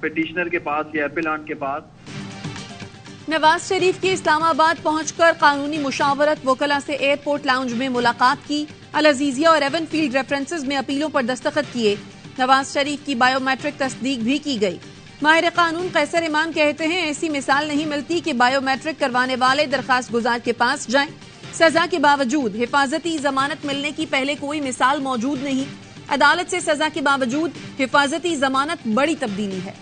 Petitioner کے پاس یا اپیلانٹ کے پاس. نواز شریف کی اسلام آباد پہنچ کر قانونی مشاورت وکلا سے ایئرپورٹ لاؤنج میں ملاقات کی. العزیزیہ اور ایون فیلڈ ریفرنسز میں اپیلوں پر دستخط کیے. نواز شریف کی بائیو میٹرک تصدیق بھی کی گئی. ماہر قانون قیصر امان کہتے ہیں ایسی مثال نہیں ملتی کہ بائیو میٹرک کروانے والے درخواست گزار کے پاس جائیں. سزا کے باوجود حفاظتی ضمانت ملنے کی پہلے کوئی مثال موجود نہیں. عدالت سے سزا کے باوجود حفاظتی ضمانت بڑی تبدیلی ہے.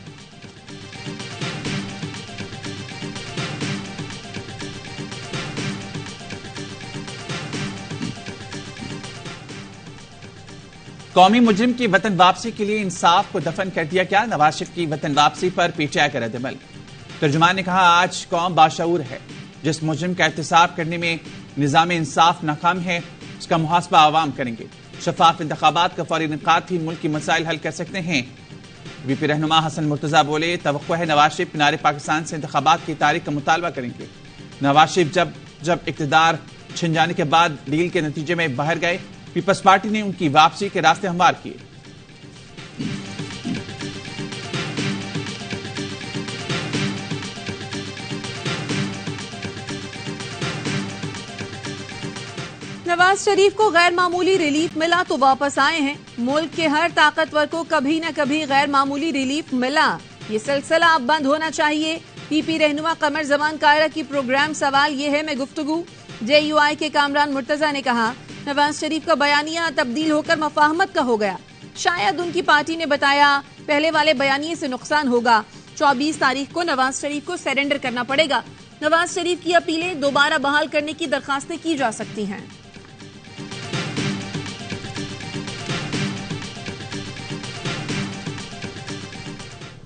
قومی مجرم کی وطن واپسی کے لیے انصاف کو دفن کر دیا گیا. نواز شریف کی وطن واپسی پر پی ٹی آئی کا رد عمل. ترجمان نے کہا آج قوم باشعور ہے. جس مجرم کا احتساب کرنے میں نظام انصاف ناکام ہے اس کا محاسبہ عوام کریں گے. شفاف انتخابات کا فوری انعقاد ہی ملک کی مسائل حل کر سکتے ہیں. بی پی رہنما حسن مرتضیٰ بولے توقع ہے نواز شریف مینار پاکستان سے انتخابات کی تاریخ کا مطالبہ کریں گے. نواز شریف جب اقتدار چھن جانے کے بعد ڈیل کے نتیجے میں باہر گئے پیپلز پارٹی نے ان کی واپسی کے راستے ہموار کیے. نواز شریف کو غیر معمولی ریلیف ملا تو واپس آئے ہیں. ملک کے ہر طاقتور کو کبھی نہ کبھی غیر معمولی ریلیف ملا. یہ سلسلہ اب بند ہونا چاہیے. پی پی رہنما قمر زمان قاہرہ کی پروگرام سوال یہ ہے میں گفتگو. جے یو آئی کے کامران مرتضیٰ نے کہا نواز شریف کا بیانیہ تبدیل ہو کر مفاہمت کا ہو گیا. شاید ان کی پارٹی نے بتایا پہلے والے بیانیے سے نقصان ہوگا. 24 تاریخ کو نواز شریف کو سرنڈر کرنا پڑے گا. نواز شریف کی اپیلیں دوبارہ بحال کرنے کی درخواستیں کی جا سکتی ہیں.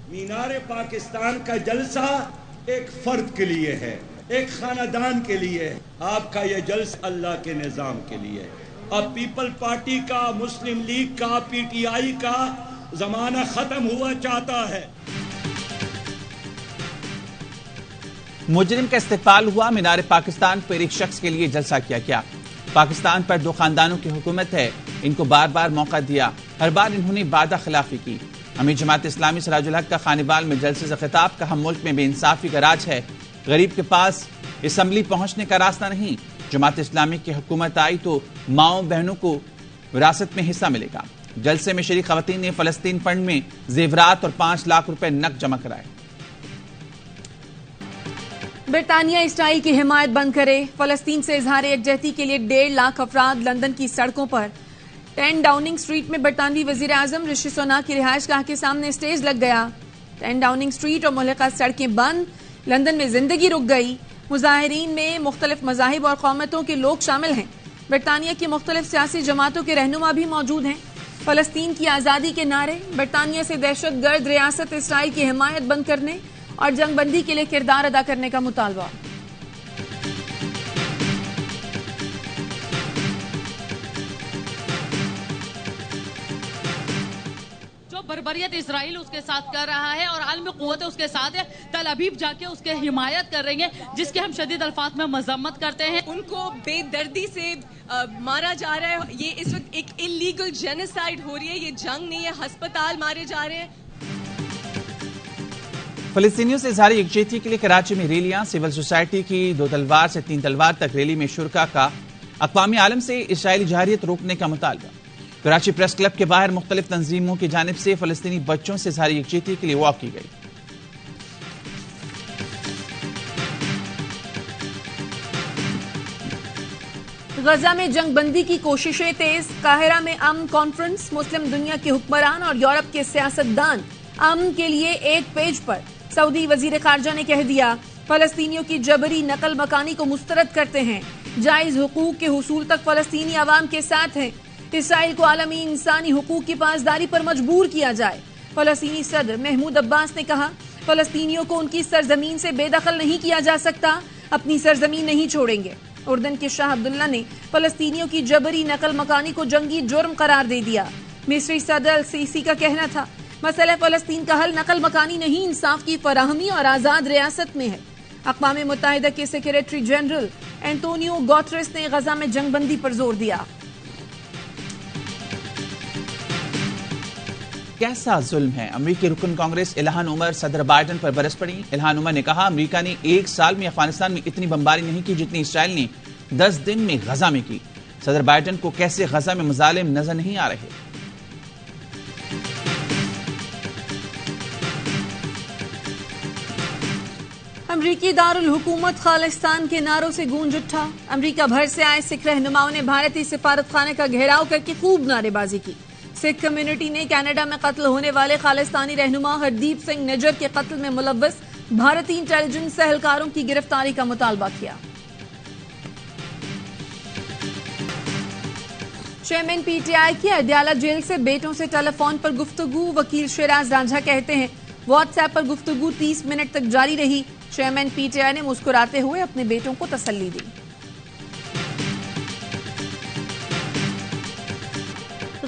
مینار پاکستان کا جلسہ ایک فرد کے لیے ہے, ایک خاندان کے لیے. آپ کا یہ جلسہ اللہ کے نظام کے لیے. اب پیپل پارٹی کا, مسلم لیگ کا, پی ٹی آئی کا زمانہ ختم ہوا چاہتا ہے. مجرم کا استقبال ہوا. مینار پاکستان پر ایک شخص کے لیے جلسہ کیا گیا. پاکستان پر 2 خاندانوں کی حکومت ہے. ان کو بار بار موقع دیا. ہر بار انہوں نے وعدہ خلافی کی. امیر جماعت اسلامی سراج الحق کا خانیبال میں جلسے سے خطاب. کہا ملک میں بے انصافی کا راج ہے. غریب کے پاس اسمبلی پہنچنے کا راستہ نہیں. جماعت اسلامی کی حکومت آئی تو ماؤں بہنوں کو وراثت میں حصہ ملے گا. جلسے میں شریک خواتین نے فلسطین فنڈ میں زیورات اور 5 لاکھ روپے نقد جمع کرائے. برطانیہ اسرائیل کی حمایت بند کرے. فلسطین سے اظہار یکجہتی کے لیے 1.5 لاکھ افراد لندن کی سڑکوں پر. 10 ڈاؤننگ اسٹریٹ میں برطانوی وزیر اعظم رشی سوناک کی رہائش گاہ کے سامنے اسٹیج لگ گیا. 10 ڈاؤننگ اسٹریٹ اور ملحقہ سڑکیں بند. لندن میں زندگی رک گئی. مظاہرین میں مختلف مذاہب اور قوموں کے لوگ شامل ہیں. برطانیہ کی مختلف سیاسی جماعتوں کے رہنما بھی موجود ہیں. فلسطین کی آزادی کے نعرے, برطانیہ سے دہشت گرد ریاست اسرائیل کی حمایت بند کرنے اور جنگ بندی کے لیے کردار ادا کرنے کا مطالبہ. بربریت اسرائیل اس کے ساتھ کر رہا ہے اور عالمی قوتیں اس کے ساتھ ہے. تل ابیب جا کے اس کے حمایت کر رہی ہیں جس کے ہم شدید الفاظ میں مذمت کرتے ہیں. ان کو بے دردی سے مارا جا رہا ہے. یہ اس وقت ایک انلیگل جینیسائیڈ ہو رہی ہے. یہ جنگ نہیں ہے, ہسپتال مارے جا رہے ہیں. فلسطینیوں سے اظہار یکجہتی کے لیے کراچی میں ریلیاں. سول سوسائٹی کی 2 تلوار سے 3 تلوار تک ریلی میں شرکا کا اقوام عالم سے اسرائیلی جارحیت روکنے کا مطالبہ. کراچی پریس کلب کے باہر مختلف تنظیموں کی جانب سے فلسطینی بچوں سے اظہار یکجہتی کے لیے واک کی گئی. غزہ میں جنگ بندی کی کوششیں تیز. قاہرہ میں امن کانفرنس. مسلم دنیا کے حکمران اور یورپ کے سیاستدان امن کے لیے ایک پیج پر. سعودی وزیر خارجہ نے کہہ دیا فلسطینیوں کی جبری نقل مکانی کو مسترد کرتے ہیں. جائز حقوق کے حصول تک فلسطینی عوام کے ساتھ ہیں. اسرائیل کو عالمی انسانی حقوق کی پاسداری پر مجبور کیا جائے. فلسطینی صدر محمود عباس نے کہا فلسطینیوں کو ان کی سرزمین سے بے دخل نہیں کیا جا سکتا. اپنی سرزمین نہیں چھوڑیں گے. اردن کے شاہ عبداللہ نے فلسطینیوں کی جبری نقل مکانی کو جنگی جرم قرار دے دیا. مصری صدر السیسی کا کہنا تھا مسئلہ فلسطین کا حل نقل مکانی نہیں, انصاف کی فراہمی اور آزاد ریاست میں ہے. اقوام متحدہ کے سیکریٹری جنرل اینٹونیو گوٹریس نے غزہ میں جنگ بندی پر زور دیا. کیسا ظلم ہے؟ امریکی رکن کانگریس الہان عمر صدر بائیڈن پر برس پڑی۔ الہان عمر نے کہا امریکہ نے 1 سال میں افغانستان میں اتنی بمباری نہیں کی جتنی اسرائیل نے 10 دن میں غزہ میں کی۔ صدر بائیڈن کو کیسے غزہ میں مظالم نظر نہیں آ رہے؟ امریکی دارالحکومت خالستان کے نعروں سے گونج اٹھا۔ امریکہ بھر سے آئے سکھ رہنماؤں نے بھارتی سفارت خانے کا گھیراؤ کر کے خوب نعرے بازی کی۔ سکھ کمیونٹی نے کینیڈا میں قتل ہونے والے خالستانی رہنما ہردیپ سنگھ نجر کے قتل میں ملوث بھارتی انٹیلیجنس اہلکاروں کی گرفتاری کا مطالبہ کیا۔ چیئرمین پی ٹی آئی کی اڈیالہ جیل سے بیٹوں سے ٹیلی فون پر گفتگو۔ وکیل شیراز رانجھا کہتے ہیں واٹس ایپ پر گفتگو 30 منٹ تک جاری رہی۔ چیئرمین پی ٹی آئی نے مسکراتے ہوئے اپنے بیٹوں کو تسلی دی۔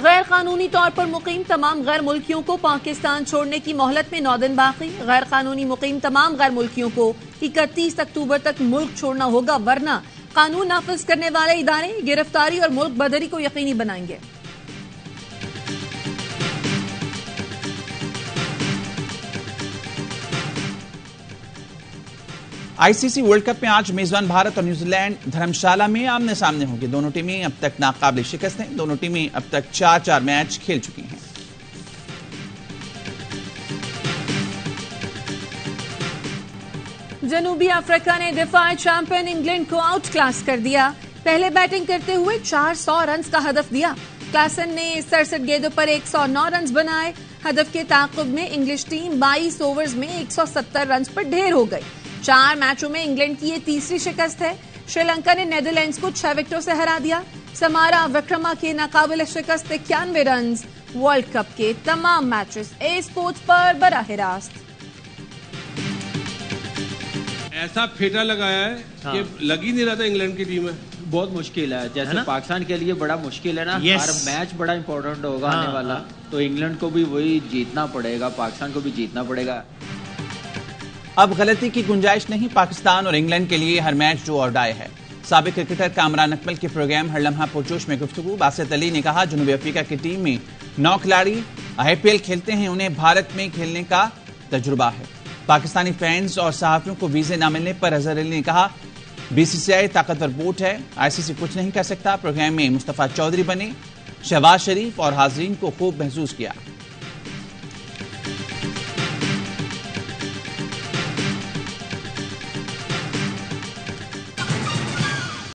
غیر قانونی طور پر مقیم تمام غیر ملکیوں کو پاکستان چھوڑنے کی مہلت میں 9 دن باقی۔ غیر قانونی مقیم تمام غیر ملکیوں کو 31 اکتوبر تک ملک چھوڑنا ہوگا، ورنہ قانون نافذ کرنے والے ادارے گرفتاری اور ملک بدری کو یقینی بنائیں گے۔ آئی سی سی ورلڈ کپ میں آج میزبان بھارت اور نیوزی لینڈ دھرمشالہ میں آمنے سامنے ہوں گے۔ دونوں ٹیمیں اب تک ناقابل شکست ہیں۔ دونوں ٹیمیں اب تک 4 میچ کھیل چکی ہیں۔ جنوبی افریقہ نے دفاعی چیمپئن انگلینڈ کو آؤٹ کلاس کر دیا۔ پہلے بیٹنگ کرتے ہوئے 400 رنز کا ہدف دیا۔ کلاسن نے 67 گیندوں پر 109 رنز بنائے۔ ہدف کے تعاقب میں انگلش ٹیم 22 اوورز میں 170 رنز پر ڈھیر ہو گئی۔ 4 میچوں میں انگلینڈ کی یہ تیسری شکست ہے۔ شری لنکا نے نیدرلینڈز کو 6 وکٹوں سے ہرا دیا۔ سمارا وکرما کے ناقابل شکست 91 رنز۔ ورلڈ کپ کے تمام میچز اے اسپورٹس پر براہ راست۔ ایسا پھیٹا لگایا ہے کہ لگ ہی نہیں رہا تھا انگلینڈ کی ٹیم میں۔ بہت مشکل ہے، جیسے پاکستان کے لیے بڑا مشکل ہے نا، ہر میچ بڑا امپورٹنٹ ہوگا آنے والا، تو انگلینڈ کو بھی وہی جیتنا پڑے گا، پاکستان کو بھی جیتنا پڑے گا۔ اب غلطی کی گنجائش نہیں، پاکستان اور انگلینڈ کے لیے ہر میچ ڈو اور ڈائی ہے۔ سابق کرکٹر کامران اکمل کے پروگرام ہر لمحہ پرجوش میں گفتگو۔ باسط علی نے کہا جنوبی افریقہ کی ٹیم میں 9 کھلاڑی IPL کھیلتے ہیں، انہیں بھارت میں کھیلنے کا تجربہ ہے۔ پاکستانی فینز اور صحافیوں کو ویزے نہ ملنے پر اظہر علی نے کہا BCCI طاقتور بورڈ ہے، ICC کچھ نہیں کر سکتا۔ پروگرام میں مصطفیٰ چودھری بنے، شہباز شریف اور حاضرین کو خوب محسوس کیا۔